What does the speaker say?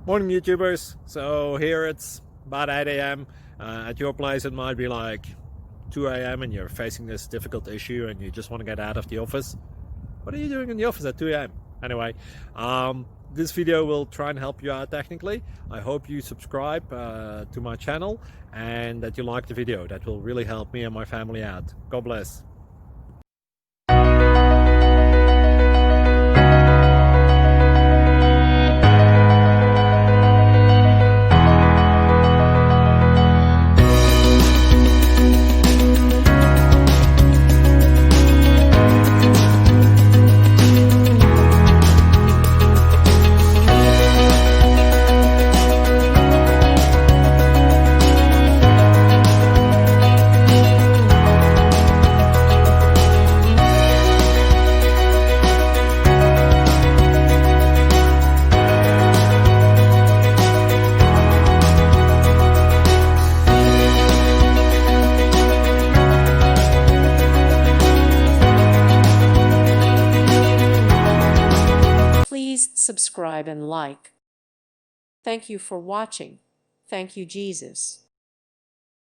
Morning YouTubers. So here it's about 8 a.m. At your place it might be like 2 a.m. and you're facing this difficult issue and you just want to get out of the office. What are you doing in the office at 2 a.m.? Anyway, this video will try and help you out technically. I hope you subscribe to my channel and that you like the video. That will really help me and my family out. God bless. Please subscribe and like. Thank you for watching. Thank you, Jesus.